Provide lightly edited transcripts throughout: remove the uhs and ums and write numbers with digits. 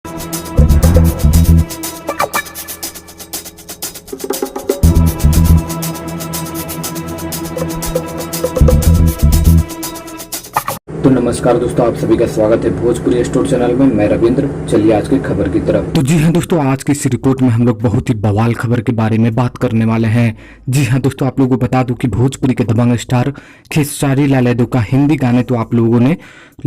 तो नमस्कार दोस्तों, आप सभी का स्वागत है भोजपुरी स्टोर चैनल में। मैं रविंद्र। चलिए आज की खबर की तरफ। तो जी हाँ दोस्तों, आज की इस रिपोर्ट में हम लोग बहुत ही बवाल खबर के बारे में बात करने वाले हैं। जी हाँ दोस्तों, आप लोगों को बता दूं कि भोजपुरी के दबंग स्टार खेसारी लाल यादव का हिंदी गाने तो आप लोगों ने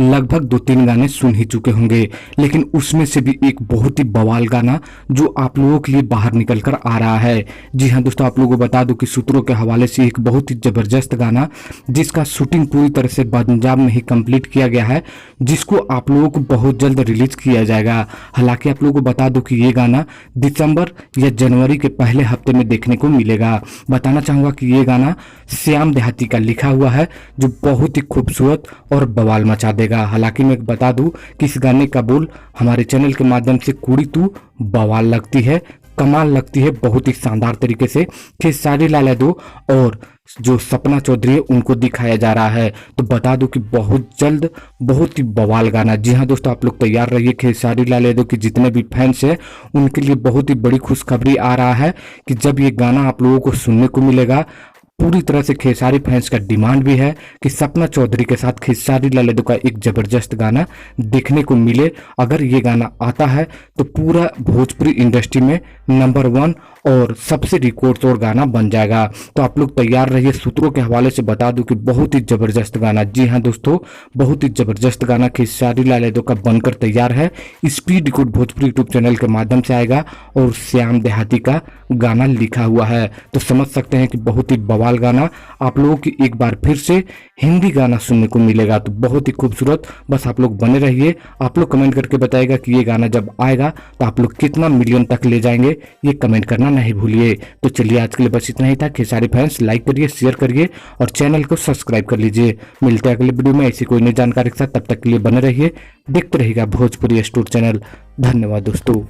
लगभग 2-3 गाने सुन ही चुके होंगे, लेकिन उसमें से भी एक बहुत ही बवाल गाना जो आप लोगों के लिए बाहर निकल कर आ रहा है। जी हाँ दोस्तों, आप लोगों को बता दूं कि सूत्रों के हवाले से एक बहुत ही जबरदस्त गाना जिसका शूटिंग पूरी तरह से पंजाब में ही कंप्लीट किया गया है, जिसको आप लोगों को बहुत जल्द रिलीज किया जाएगा। हालांकि आप लोगों को बता दूं कि ये गाना दिसंबर या जनवरी के पहले हफ्ते में देखने को मिलेगा। बताना चाहूंगा कि ये गाना श्याम देहाती का लिखा हुआ है, जो बहुत ही खूबसूरत और बवाल मचा देगा। हालांकि मैं बता दूं कि इस गाने का बोल हमारे चैनल के माध्यम से कुड़ी तू बवाल लगती है, कमाल लगती है, बहुत ही शानदार तरीके से खेसारी लाल यादव और जो सपना चौधरी है उनको दिखाया जा रहा है। तो बता दूं कि बहुत जल्द बहुत ही बवाल गाना। जी हाँ दोस्तों, आप लोग तैयार रहिए। खेसारी लाल यादव के जितने भी फैंस हैं उनके लिए बहुत ही बड़ी खुशखबरी आ रहा है कि जब ये गाना आप लोगों को सुनने को मिलेगा, पूरी तरह से खेसारी फैंस का डिमांड भी है कि सपना चौधरी के साथ खेसारी लाल यादव का एक जबरदस्त गाना देखने को मिले। अगर ये गाना आता है तो पूरा भोजपुरी इंडस्ट्री में नंबर 1 और सबसे रिकॉर्ड तोड़ गाना बन जाएगा। तो आप लोग तैयार रहिए। सूत्रों के हवाले से बता दूं कि बहुत ही जबरदस्त गाना, जी हाँ दोस्तों, बहुत ही जबरदस्त गाना खेसारी लाल यादव का बनकर तैयार है। Speed record Bhojpuri YouTube channel के माध्यम से आएगा और श्याम देहाती का गाना लिखा हुआ है। तो समझ सकते हैं कि बहुत ही बवाल गाना आप लोगों की एक बार फिर से हिंदी गाना सुनने को मिलेगा। तो बहुत ही खूबसूरत। बस आप लोग बने रहिए। आप लोग कमेंट करके बताइएगा कि ये गाना जब आएगा तो आप लोग कितना मिलियन तक ले जाएंगे, ये कमेंट करना नहीं भूलिए। तो चलिए आज के लिए बस इतना ही था। खेसारी फैंस लाइक करिए, शेयर करिए और चैनल को सब्सक्राइब कर लीजिए। मिलते हैं अगले वीडियो में ऐसी कोई नई जानकारी के साथ। तब तक के लिए बने रहिए, देखते रहिएगा भोजपुरी स्टोर चैनल। धन्यवाद दोस्तों।